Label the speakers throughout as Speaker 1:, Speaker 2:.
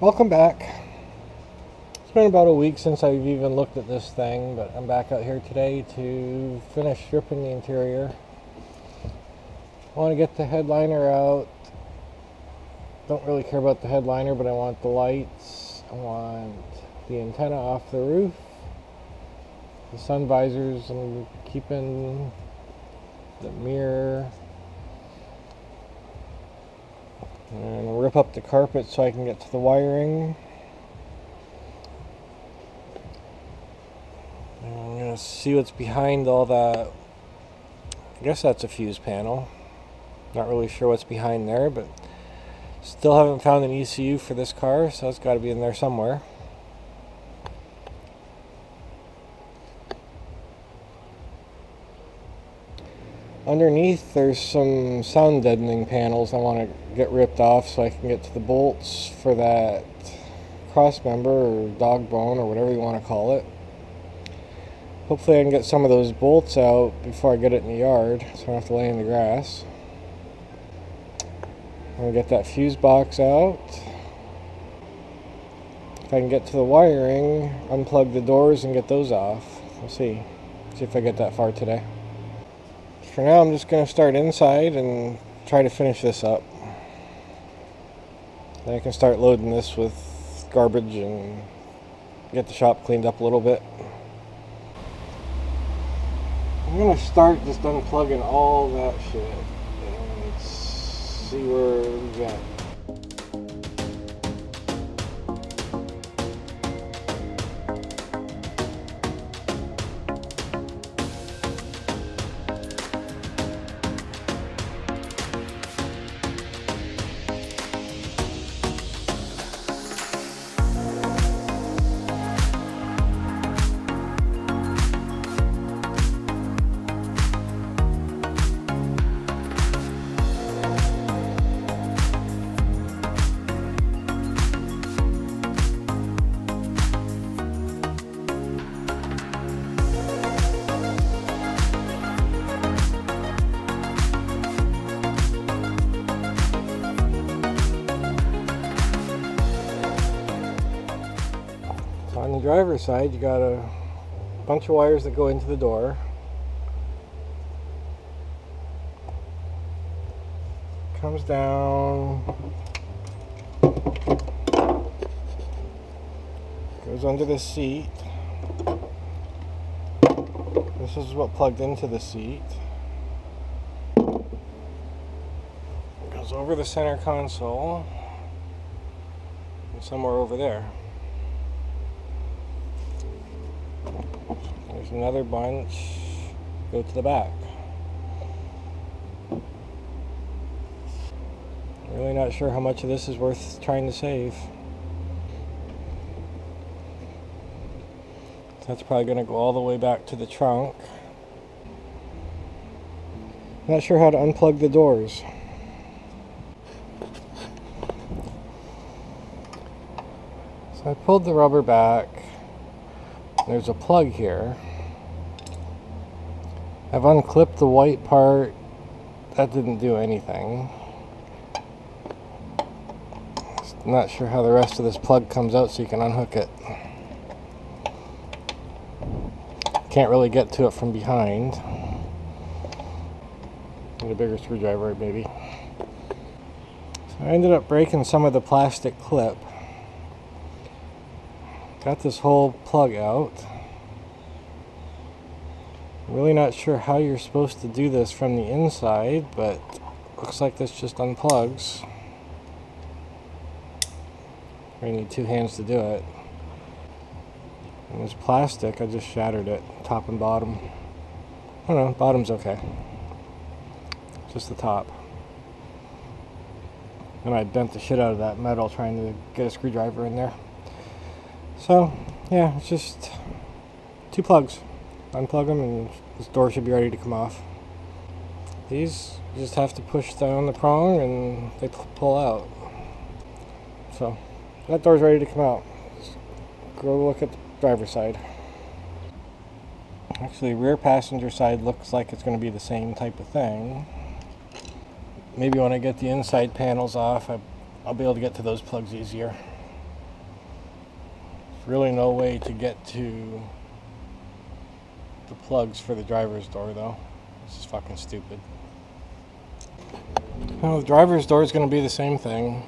Speaker 1: Welcome back. It's been about a week since I've even looked at this thing, but I'm back out here today to finish stripping the interior. I want to get the headliner out. Don't really care about the headliner, but I want the lights. I want the antenna off the roof. The sun visors, I'm keeping the mirror. And rip up the carpet so I can get to the wiring. And I'm going to see what's behind all that. I guess that's a fuse panel. Not really sure what's behind there, but still haven't found an ECU for this car, so it's got to be in there somewhere. Underneath there's some sound deadening panels I want to get ripped off so I can get to the bolts for that cross member or dog bone or whatever you want to call it. Hopefully I can get some of those bolts out before I get it in the yard so I don't have to lay in the grass. I'm going to get that fuse box out. If I can get to the wiring, unplug the doors and get those off. We'll see. See if I get that far today. For now, I'm just going to start inside and try to finish this up. Then I can start loading this with garbage and get the shop cleaned up a little bit. I'm going to start just unplugging all that shit and see where we get. On the driver's side, you got a bunch of wires that go into the door. Comes down, goes under the seat. This is what plugged into the seat. Goes over the center console and somewhere over there. There's another bunch. Go to the back. Really not sure how much of this is worth trying to save. That's probably going to go all the way back to the trunk. Not sure how to unplug the doors. So I pulled the rubber back. There's a plug here. I've unclipped the white part. That didn't do anything. Not sure how the rest of this plug comes out so you can unhook it. Can't really get to it from behind. Need a bigger screwdriver maybe. So I ended up breaking some of the plastic clip. Got this whole plug out. Really not sure how you're supposed to do this from the inside, but looks like this just unplugs. I need two hands to do it. And this plastic, I just shattered it, top and bottom. I don't know, bottom's okay. Just the top. And I bent the shit out of that metal trying to get a screwdriver in there. So, yeah, it's just two plugs. Unplug them and this door should be ready to come off. These, you just have to push down the prong and they pull out. So, that door's ready to come out. Let's go look at the driver's side. Actually, rear passenger side looks like it's going to be the same type of thing. Maybe when I get the inside panels off, I'll be able to get to those plugs easier. Really no way to get to the plugs for the driver's door though. This is fucking stupid. Well, the driver's door is going to be the same thing.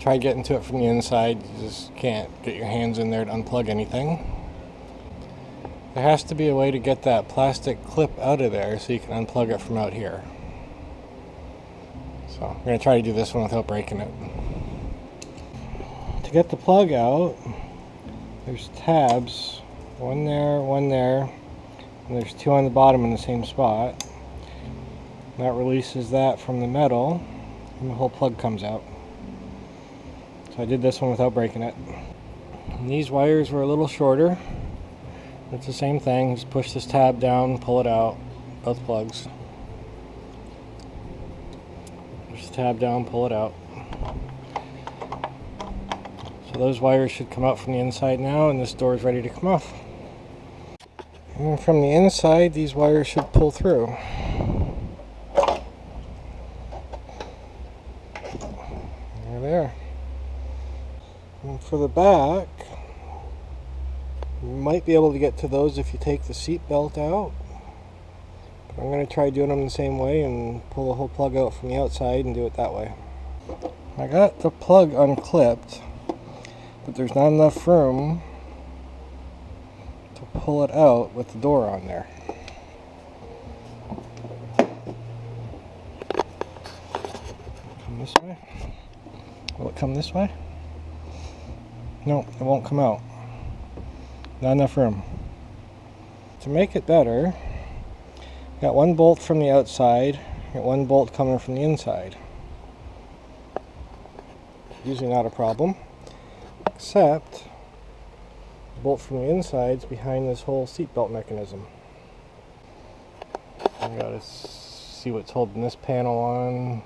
Speaker 1: Try getting to it from the inside. You just can't get your hands in there to unplug anything. There has to be a way to get that plastic clip out of there so you can unplug it from out here. So I'm going to try to do this one without breaking it. To get the plug out, there's tabs, one there, and there's two on the bottom in the same spot. That releases that from the metal, and the whole plug comes out. So I did this one without breaking it. And these wires were a little shorter. It's the same thing, just push this tab down, pull it out, both plugs. Push the tab down, pull it out. So those wires should come out from the inside now, and this door is ready to come off. And from the inside, these wires should pull through. There they are. And for the back, you might be able to get to those if you take the seat belt out. But I'm going to try doing them the same way and pull the whole plug out from the outside and do it that way. I got the plug unclipped, but there's not enough room to pull it out with the door on there. Come this way? Will it come this way? No, it won't come out. Not enough room. To make it better, got one bolt from the outside, got one bolt coming from the inside. Usually not a problem, except the bolt from the inside is behind this whole seatbelt mechanism. I gotta see what's holding this panel on.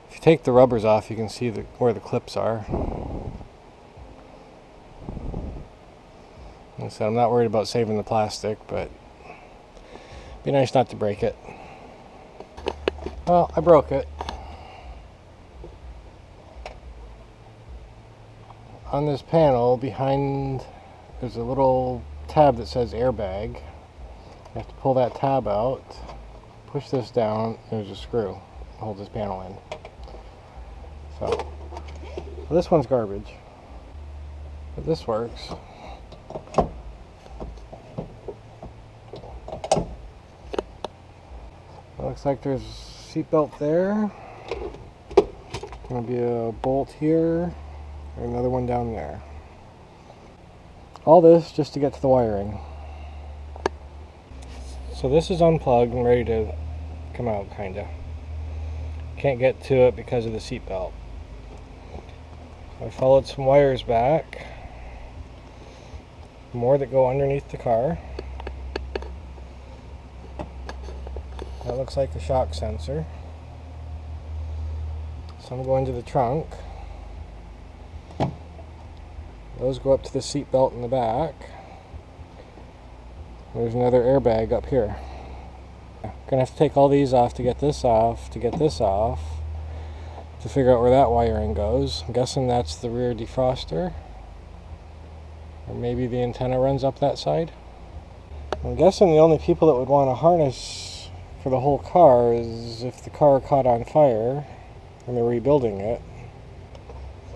Speaker 1: If you take the rubbers off, you can see where the clips are. Like I said, I'm not worried about saving the plastic, but it'd be nice not to break it. Well, I broke it. On this panel behind, there's a little tab that says airbag. You have to pull that tab out, push this down, there's a screw that holds this panel in. So this one's garbage, but this works. It looks like there's a seatbelt there. Gonna be a bolt here, and another one down there. All this just to get to the wiring. So this is unplugged and ready to come out, kinda. Can't get to it because of the seatbelt. I followed some wires back, more that go underneath the car. That looks like a shock sensor. Some go into the trunk. Those go up to the seat belt in the back. There's another airbag up here. Gonna have to take all these off to get this off, to figure out where that wiring goes. I'm guessing that's the rear defroster. Or maybe the antenna runs up that side. I'm guessing the only people that would want a harness for the whole car is if the car caught on fire and they're rebuilding it.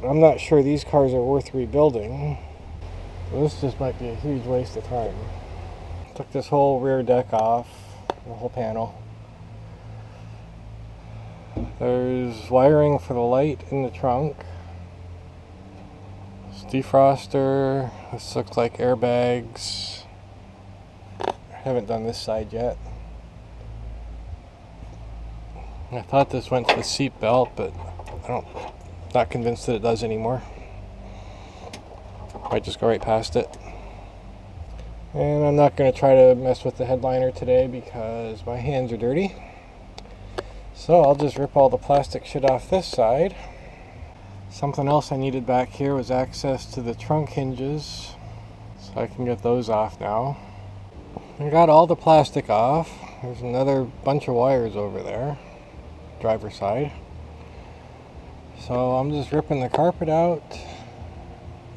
Speaker 1: But I'm not sure these cars are worth rebuilding. So this just might be a huge waste of time. Took this whole rear deck off, the whole panel. There's wiring for the light in the trunk. This defroster. This looks like airbags. I haven't done this side yet. I thought this went to the seat belt, but not convinced that it does anymore. Might just go right past it. And I'm not going to try to mess with the headliner today because my hands are dirty. So I'll just rip all the plastic shit off this side. Something else I needed back here was access to the trunk hinges, so I can get those off now. I got all the plastic off. There's another bunch of wires over there, driver's side. So I'm just ripping the carpet out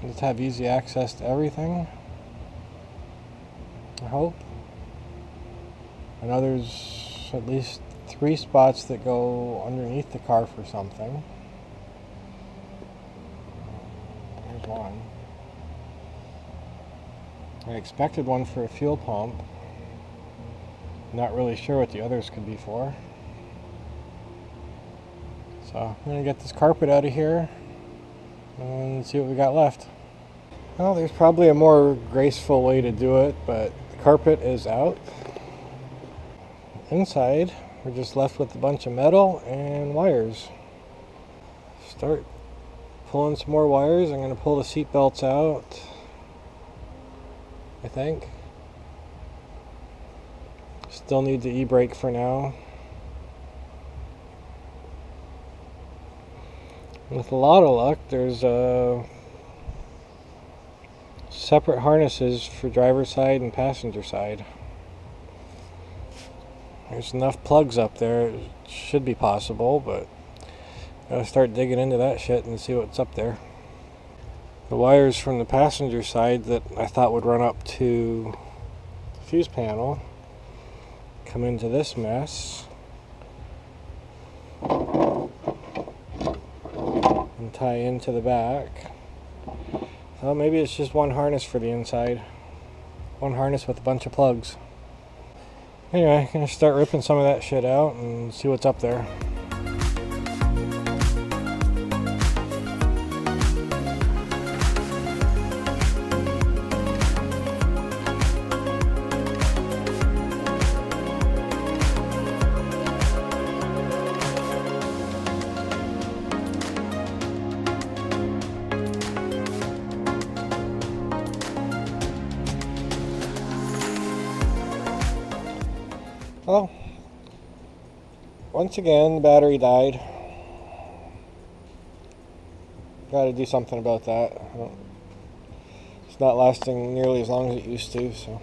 Speaker 1: Just have easy access to everything, I hope. I know there's at least 3 spots that go underneath the car for something. There's one. I expected one for a fuel pump. Not really sure what the others could be for. So I'm going to get this carpet out of here and see what we got left. Well, there's probably a more graceful way to do it, but the carpet is out. Inside, we're just left with a bunch of metal and wires. Start pulling some more wires. I'm going to pull the seat belts out, I think. Still need the e-brake for now. With a lot of luck, there's separate harnesses for driver's side and passenger side. There's enough plugs up there, it should be possible, but gotta start digging into that shit and see what's up there. The wires from the passenger side that I thought would run up to the fuse panel come into this mess and tie into the back. So maybe it's just one harness for the inside. One harness with a bunch of plugs. Anyway, I'm going to start ripping some of that shit out and see what's up there. Well, once again, the battery died. Gotta do something about that. It's not lasting nearly as long as it used to, so.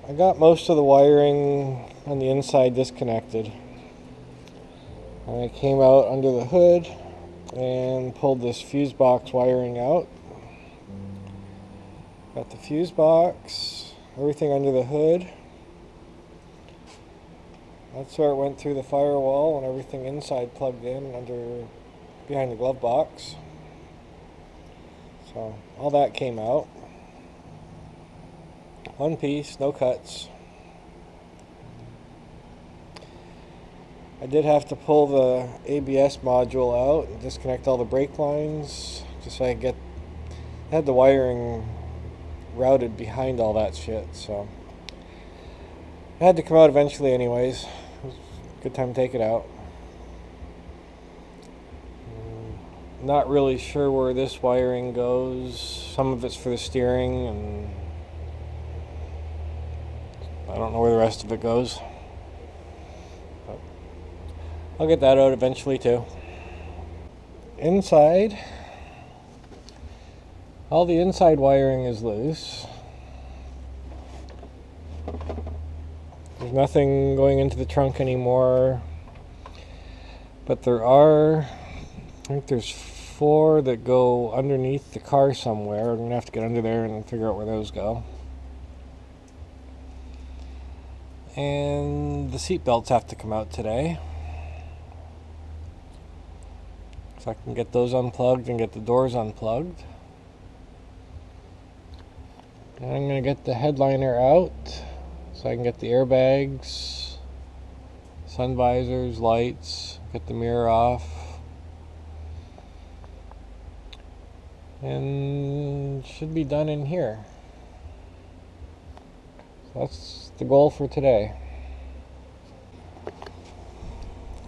Speaker 1: I got most of the wiring on the inside disconnected. I came out under the hood and pulled this fuse box wiring out. Got the fuse box, everything under the hood. That's where it went through the firewall, and everything inside plugged in behind the glove box. So all that came out. One piece, no cuts. I did have to pull the ABS module out and disconnect all the brake lines just so I could I had the wiring routed behind all that shit, so it had to come out eventually anyways. It was a good time to take it out. Not really sure where this wiring goes. Some of it's for the steering, and I don't know where the rest of it goes. But I'll get that out eventually too. Inside, all the inside wiring is loose. There's nothing going into the trunk anymore, but there are, I think there's 4 that go underneath the car somewhere. I'm going to have to get under there and figure out where those go. And the seat belts have to come out today, so I can get those unplugged and get the doors unplugged. And I'm going to get the headliner out so I can get the airbags, sun visors, lights, get the mirror off. And should be done in here. So that's the goal for today.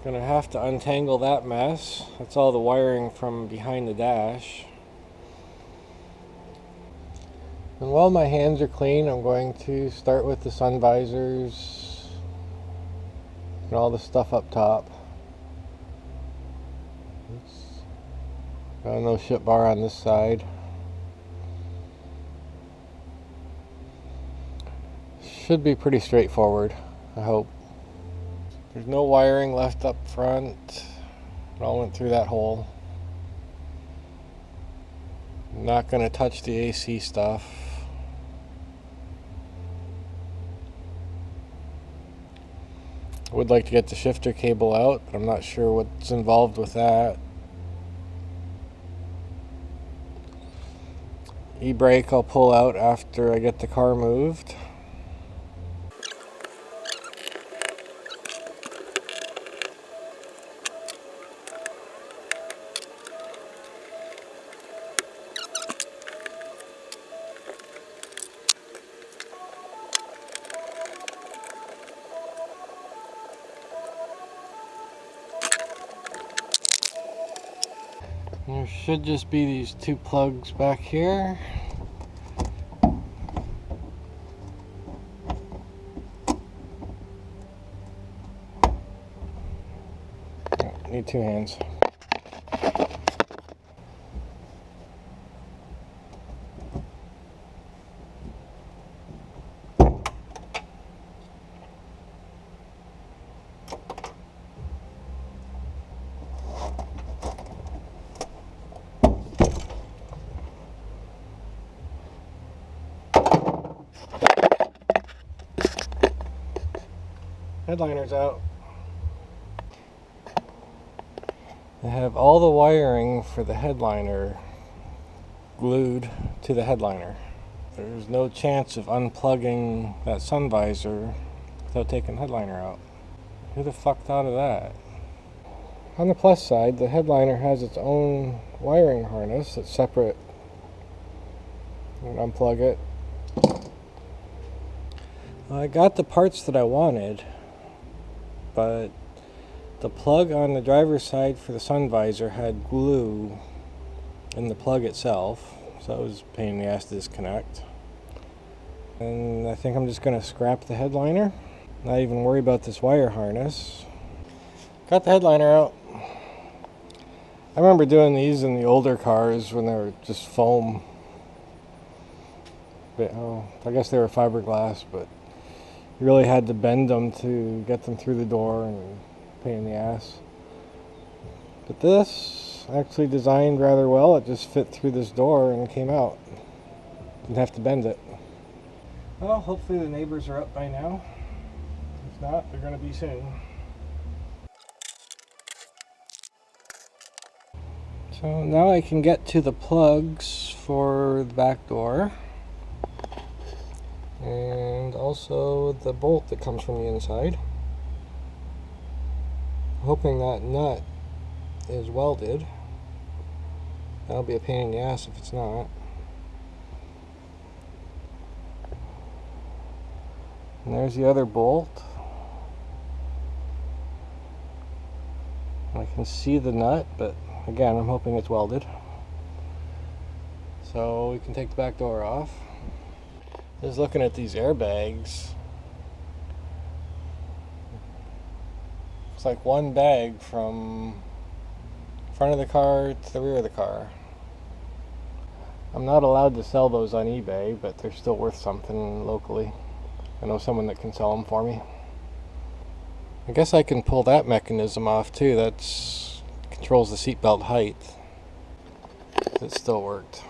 Speaker 1: Gonna have to untangle that mess. That's all the wiring from behind the dash. And while my hands are clean, I'm going to start with the sun visors and all the stuff up top. Got a no shit bar on this side. Should be pretty straightforward, I hope. There's no wiring left up front. It all went through that hole. I'm not going to touch the AC stuff. I would like to get the shifter cable out, but I'm not sure what's involved with that. E-brake I'll pull out after I get the car moved. There should just be these two plugs back here. Need two hands. Headliner's out. I have all the wiring for the headliner glued to the headliner. There's no chance of unplugging that sun visor without taking the headliner out. Who the fuck thought of that? On the plus side, the headliner has its own wiring harness that's separate. You can unplug it. I got the parts that I wanted, but the plug on the driver's side for the sun visor had glue in the plug itself, so it was a pain in the ass to disconnect. And I think I'm just going to scrap the headliner, not even worry about this wire harness. Got the headliner out. I remember doing these in the older cars when they were just foam. But, I guess they were fiberglass, but you really had to bend them to get them through the door, and pain in the ass. But this actually designed rather well. It just fit through this door and came out. Didn't have to bend it. Well, hopefully the neighbors are up by now. If not, they're going to be soon. So now I can get to the plugs for the back door. And also the bolt that comes from the inside. Hoping that nut is welded. That'll be a pain in the ass if it's not. And there's the other bolt. I can see the nut, but again, I'm hoping it's welded. So we can take the back door off. Just looking at these airbags. It's like one bag from front of the car to the rear of the car. I'm not allowed to sell those on eBay, but they're still worth something locally. I know someone that can sell them for me. I guess I can pull that mechanism off too. That's controls the seatbelt height. It still worked.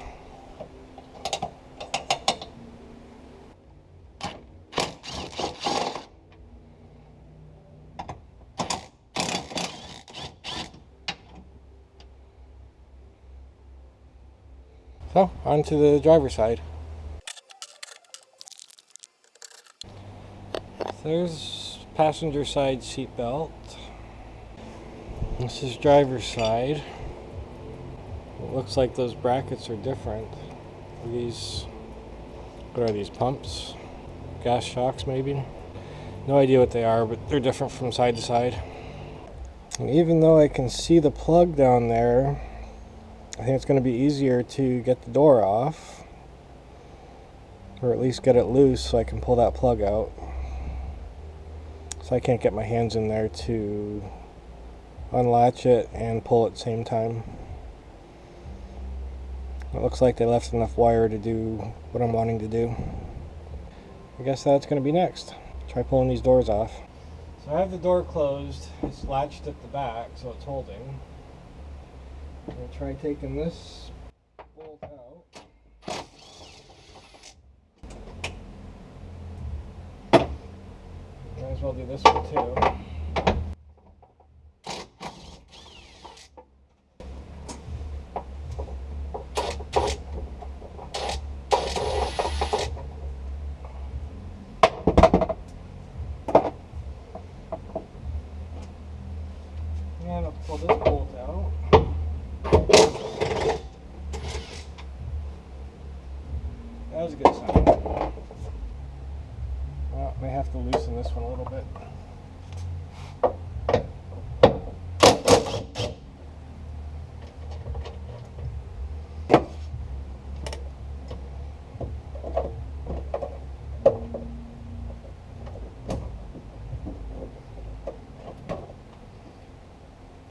Speaker 1: So, onto the driver's side. There's passenger side seat belt. This is driver's side. It looks like those brackets are different. These, what are these, pumps? Gas shocks maybe? No idea what they are, but they're different from side to side. And even though I can see the plug down there, I think it's going to be easier to get the door off, or at least get it loose so I can pull that plug out. So I can't get my hands in there to unlatch it and pull at the same time. It looks like they left enough wire to do what I'm wanting to do. I guess that's going to be next. Try pulling these doors off. So I have the door closed. It's latched at the back, so it's holding. I'm going to try taking this bolt out. as well do this one too. And I'll pull this bolt out. That was a good sign. Well, may have to loosen this one a little bit.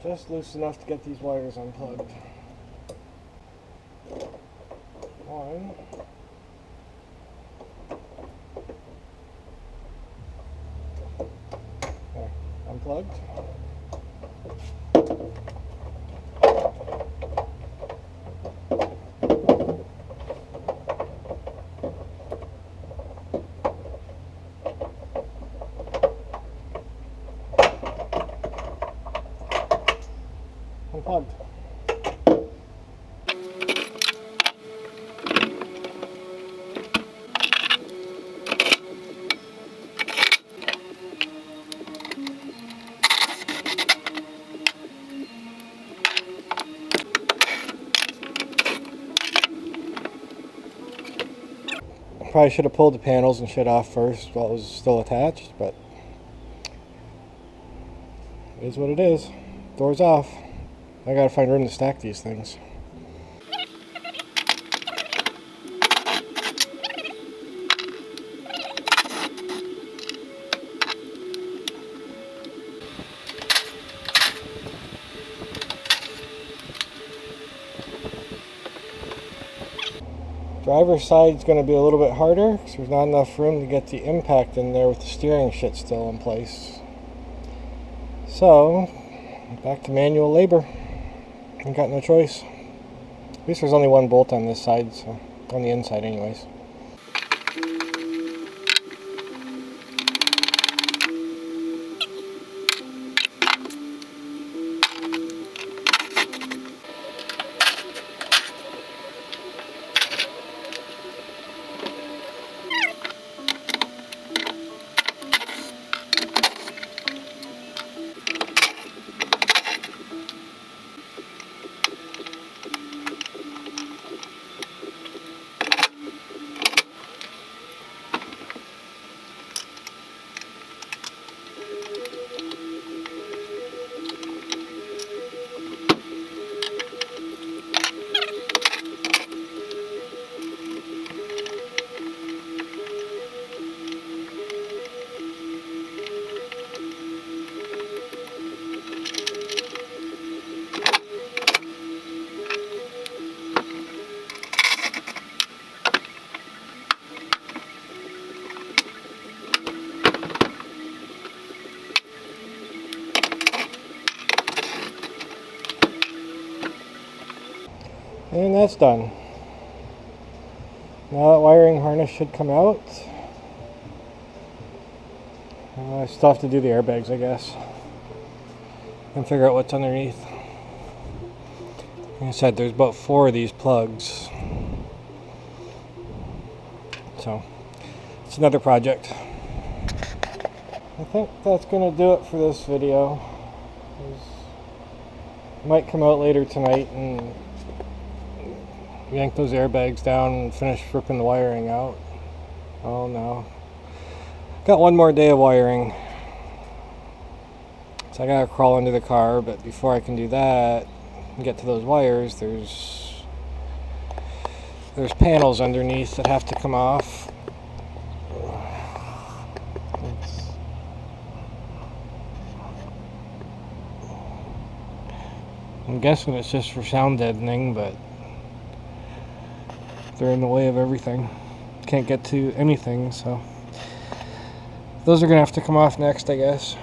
Speaker 1: Just loose enough to get these wires unplugged. One. There, unplugged. Unplugged. Probably should have pulled the panels and shit off first while it was still attached, but it is what it is. Door's off. I gotta find room to stack these things. Driver's side's going to be a little bit harder because there's not enough room to get the impact in there with the steering shit still in place. So, back to manual labor. I've got no choice. At least there's only one bolt on this side, so on the inside anyways. And that's done. Now that wiring harness should come out. I still have to do the airbags, I guess, and figure out what's underneath. Like I said, there's about 4 of these plugs. So, it's another project. I think that's going to do it for this video. It might come out later tonight and yank those airbags down and finish ripping the wiring out. Oh no. Got one more day of wiring. So I gotta crawl under the car, but before I can do that and get to those wires, there's panels underneath that have to come off. I'm guessing it's just for sound deadening, but they're in the way of everything. Can't get to anything, so those are gonna have to come off next, I guess.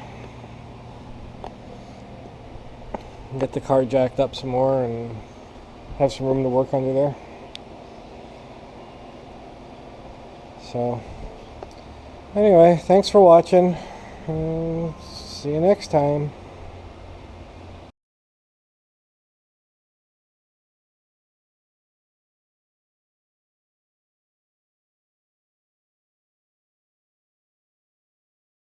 Speaker 1: Get the car jacked up some more and have some room to work under there. So anyway, thanks for watching. See you next time.